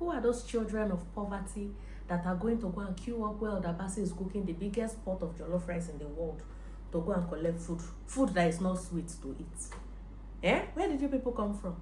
who are those children of poverty that are going to go and queue up where Hilda Baci is cooking the biggest pot of jollof rice in the world to go and collect food that is not sweet to eat? Where did you people come from?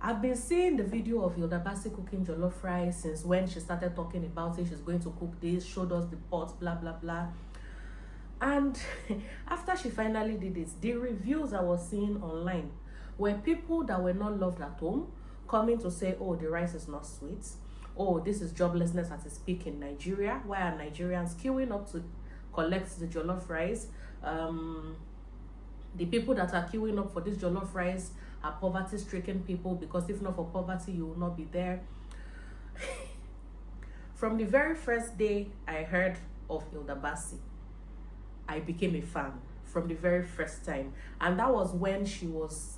I've been seeing the video of Hilda Baci cooking jollof rice since when she started talking about it. She's going to cook this, showed us the pot, blah blah blah. And after she finally did it, the reviews I was seeing online were people that were not loved at home coming to say, oh, the rice is not sweet. Oh, this is joblessness at its peak in Nigeria. Why are Nigerians queuing up to collect the jollof rice? The people that are queuing up for this jollof rice are poverty-stricken people, because if not for poverty, you will not be there. From the very first day I heard of Hilda Baci, I became a fan from the very first time. And that was when she was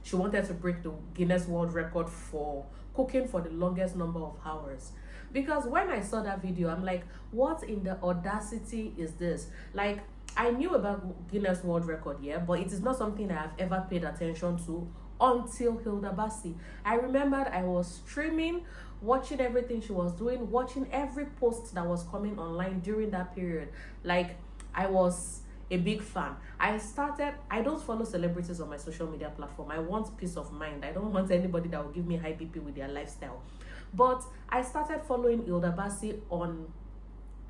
she wanted to break the Guinness World Record for cooking for the longest number of hours. Because when I saw that video, I'm like, what in the audacity is this? Like, I knew about Guinness World Record, yeah, but it is not something I have ever paid attention to until Hilda Baci. I remembered I was streaming, watching everything she was doing, watching every post that was coming online during that period. Like, I was a big fan. I don't follow celebrities on my social media platform. I want peace of mind. I don't want anybody that will give me high BP with their lifestyle. But I started following Hilda Baci on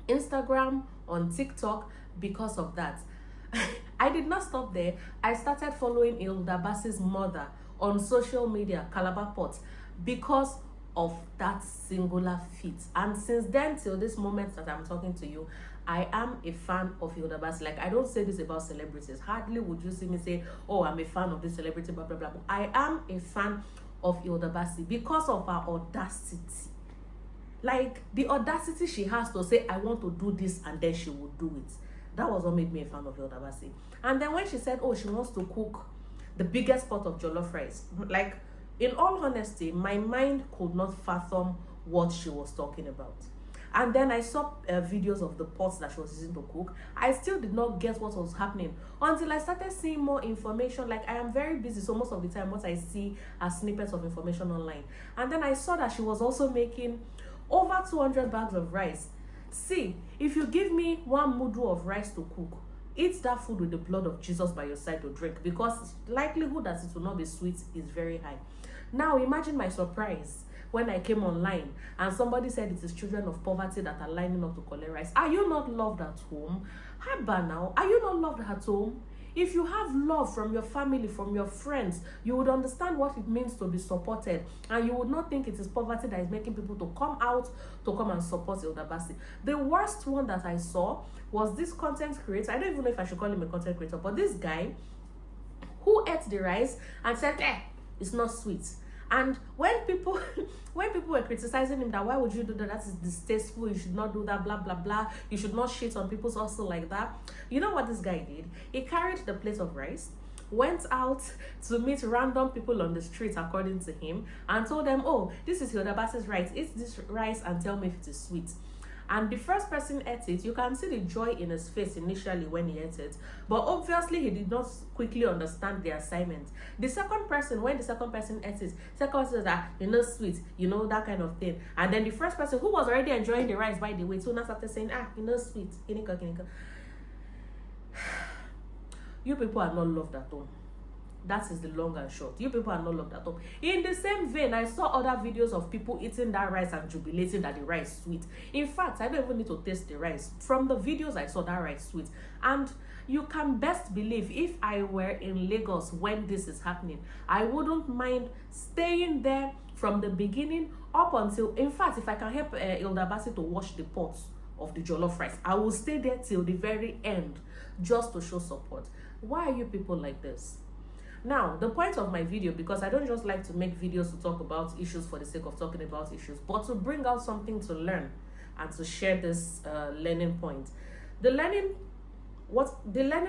Instagram, on TikTok, because of that. I did not stop there. I started following Hilda Baci's mother on social media, Calabar Pot, because of that singular feat. And since then till this moment that I'm talking to you, I am a fan of Hilda Baci. Like, I don't say this about celebrities. Hardly would you see me say, oh, I'm a fan of this celebrity, blah blah blah. I am a fan of Hilda Baci because of her audacity. Like, the audacity she has to say, I want to do this, and then she will do it. That was what made me a fan of Hilda Baci. And then when she said, oh, she wants to cook the biggest pot of jollof rice, like, in all honesty, my mind could not fathom what she was talking about. And then I saw videos of the pots that she was using to cook. I still did not get what was happening until I started seeing more information. Like, I am very busy, so most of the time what I see are snippets of information online. And then I saw that she was also making over 200 bags of rice. See, if you give me one mudu of rice to cook, eat that food with the blood of Jesus by your side to drink, because the likelihood that it will not be sweet is very high. Now imagine my surprise when I came online and somebody said it is children of poverty that are lining up to collect rice. Are you not loved at home? Haba now, are you not loved at home? If you have love from your family, from your friends, you would understand what it means to be supported, and you would not think it is poverty that is making people to come out to come and support Hilda Baci. The worst one that I saw was this content creator. I don't even know if I should call him a content creator, but this guy who ate the rice and said, it's not sweet. And when people were criticizing him that why would you do that, that is distasteful, you should not do that, blah blah blah, you should not shit on people's hustle like that, you know what this guy did? He carried the plate of rice, went out to meet random people on the street, according to him, and told them, oh, this is Hilda Baci's rice, eat this rice and tell me if it is sweet. And the first person ate it. You can see the joy in his face initially when he ate it, but obviously he did not quickly understand the assignment. The second person, when the second person ate it, second person said that, you know, sweet, you know, that kind of thing. And then the first person, who was already enjoying the rice by the way, too, now started saying, you know, sweet, kinika. You people are not loved at home. That is the long and short. You people are not loved at home. In the same vein, I saw other videos of people eating that rice and jubilating that the rice is sweet. In fact, I don't even need to taste the rice. From the videos, I saw that rice sweet. And you can best believe, if I were in Lagos when this is happening, I wouldn't mind staying there from the beginning up until, in fact, if I can help Hilda Baci to wash the pots of the jollof rice, I will stay there till the very end just to show support. Why are you people like this? Now, the point of my video, because I don't just like to make videos to talk about issues for the sake of talking about issues, but to bring out something to learn and to share this learning point. The learning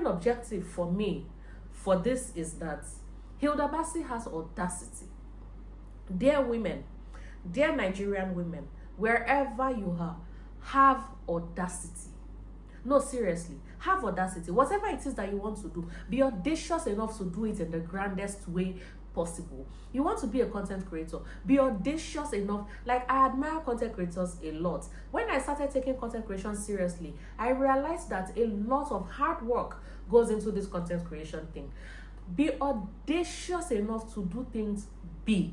objective for me for this is that Hilda Baci has audacity. Dear women, dear Nigerian women, wherever you are, have audacity. No, seriously, Have audacity. Whatever it is that you want to do, be audacious enough to do it in the grandest way possible. You want to be a content creator, be audacious enough. Like, I admire content creators a lot. When I started taking content creation seriously, I realized that a lot of hard work goes into this content creation thing. Be audacious enough to do things big.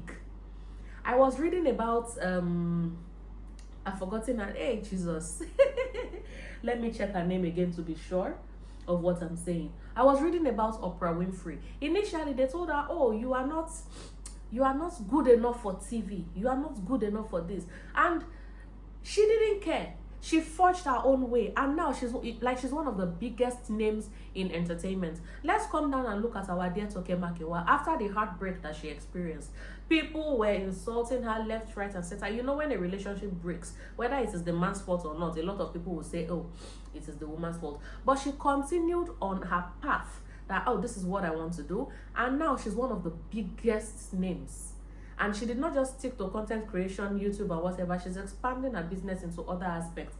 I was reading about I've forgotten her. Hey, Jesus. Let me check her name again to be sure of what I'm saying. I was reading about Oprah Winfrey. Initially, they told her, "Oh, you are not good enough for TV. You are not good enough for this." And she didn't care. She forged her own way, and now she's one of the biggest names in entertainment. Let's come down and look at our dear Toke Makinwa. After the heartbreak that she experienced, people were insulting her left, right, and center. You know, when a relationship breaks, whether it is the man's fault or not, a lot of people will say, "Oh, it is the woman's fault." But she continued on her path that, "Oh, this is what I want to do," and now she's one of the biggest names. And she did not just stick to content creation, YouTube, or whatever. She's expanding her business into other aspects.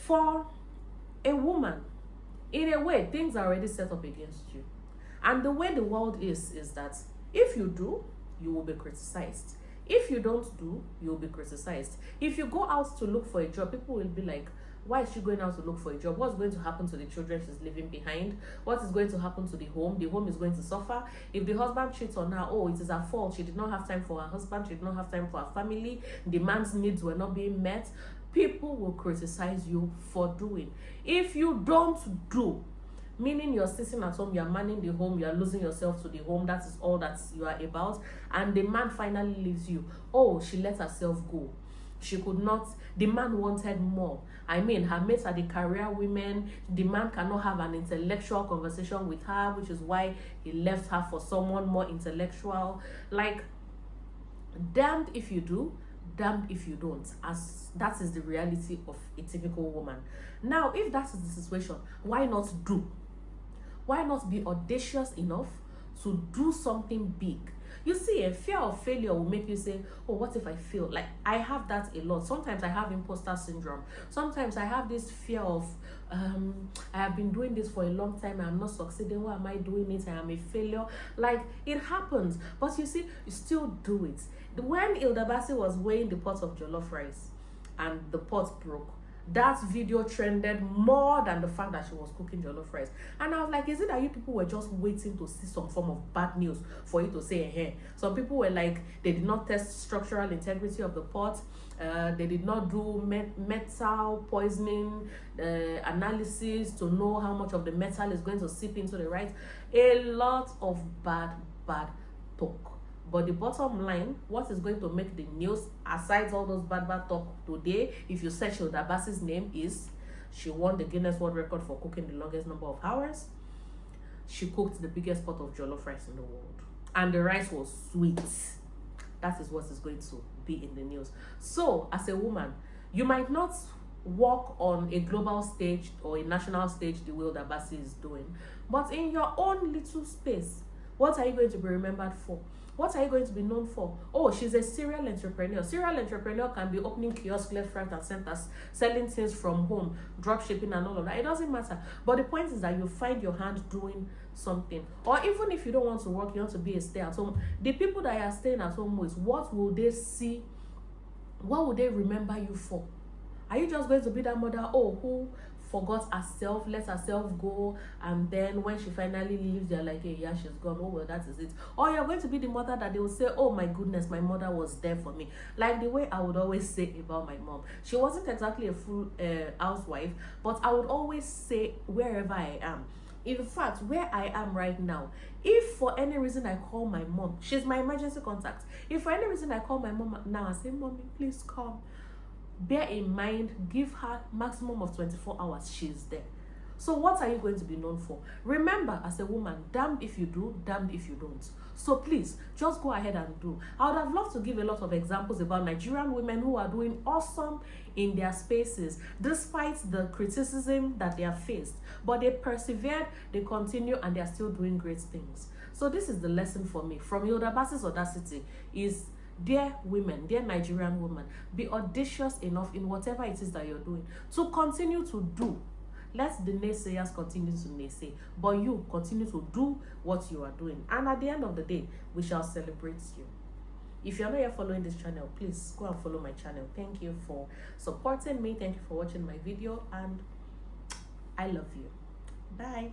For a woman, in a way, things are already set up against you. And the way the world is that if you do, you will be criticized. If you don't do, you will be criticized. If you go out to look for a job, people will be like, "Why is she going out to look for a job? What's going to happen to the children she's leaving behind? What is going to happen to the home? The home is going to suffer. If the husband cheats on her, oh, it is her fault. She did not have time for her husband. She did not have time for her family. The man's needs were not being met." People will criticize you for doing. If you don't do, meaning you're sitting at home, you're manning the home, you're losing yourself to the home, that is all that you are about, and the man finally leaves you. Oh, she let herself go. She could not, the man wanted more. I mean, her mates are the career women. The man cannot have an intellectual conversation with her, which is why he left her for someone more intellectual. Like, damned if you do, damned if you don't, as that is the reality of a typical woman. Now, if that is the situation, why not do? Why not be audacious enough to do something big? You see, a fear of failure will make you say, "Oh, what if I fail?" Like, I have that a lot. Sometimes I have imposter syndrome. Sometimes I have this fear of, I have been doing this for a long time, I'm not succeeding. Why am I doing it? I am a failure. Like, it happens. But you see, you still do it. When Hilda Baci was weighing the pot of jollof rice and the pot broke, that video trended more than the fact that she was cooking jollof rice. And I was like, is it that you people were just waiting to see some form of bad news for you to say, "Hey"? Some people were like, they did not test structural integrity of the pot. They did not do metal poisoning analysis to know how much of the metal is going to seep into the rice. A lot of bad talk. But the bottom line, what is going to make the news, aside all those bad talk today, if you search Hilda Baci's name, is she won the Guinness World Record for cooking the longest number of hours. She cooked the biggest pot of jollof rice in the world. And the rice was sweet. That is what is going to be in the news. So, as a woman, you might not walk on a global stage or a national stage the way Hilda Baci is doing, but in your own little space, what are you going to be remembered for? What are you going to be known for? Oh, she's a serial entrepreneur. Serial entrepreneur can be opening kiosks left, right, and center, selling things from home, drop shipping and all of that. It doesn't matter. But the point is that you find your hand doing something. Or even if you don't want to work, you want to be a stay-at-home. The people that are staying at home with, what will they see? What will they remember you for? Are you just going to be that mother, who forgot herself, let herself go, and then when she finally leaves, they're like, "Hey, yeah, she's gone. Oh, well, that is it." Or you're going to be the mother that they will say, "Oh my goodness, my mother was there for me." Like the way I would always say about my mom. She wasn't exactly a full housewife, but I would always say wherever I am. In fact, where I am right now, if for any reason I call my mom, she's my emergency contact. If for any reason I call my mom now and say, "Mommy, please come," bear in mind, give her maximum of 24 hours, she's there. So what are you going to be known for? Remember, as a woman, damned if you do, damned if you don't. So please, just go ahead and do. I would have loved to give a lot of examples about Nigerian women who are doing awesome in their spaces, despite the criticism that they have faced. But they persevered, they continue, and they are still doing great things. So this is the lesson for me from Hilda Baci's Audacity is, dear women, dear Nigerian women, be audacious enough in whatever it is that you're doing to continue to do. Let the naysayers continue to naysay, but you continue to do what you are doing. And at the end of the day, we shall celebrate you. If you're not yet following this channel, please go and follow my channel. Thank you for supporting me. Thank you for watching my video, and I love you. Bye.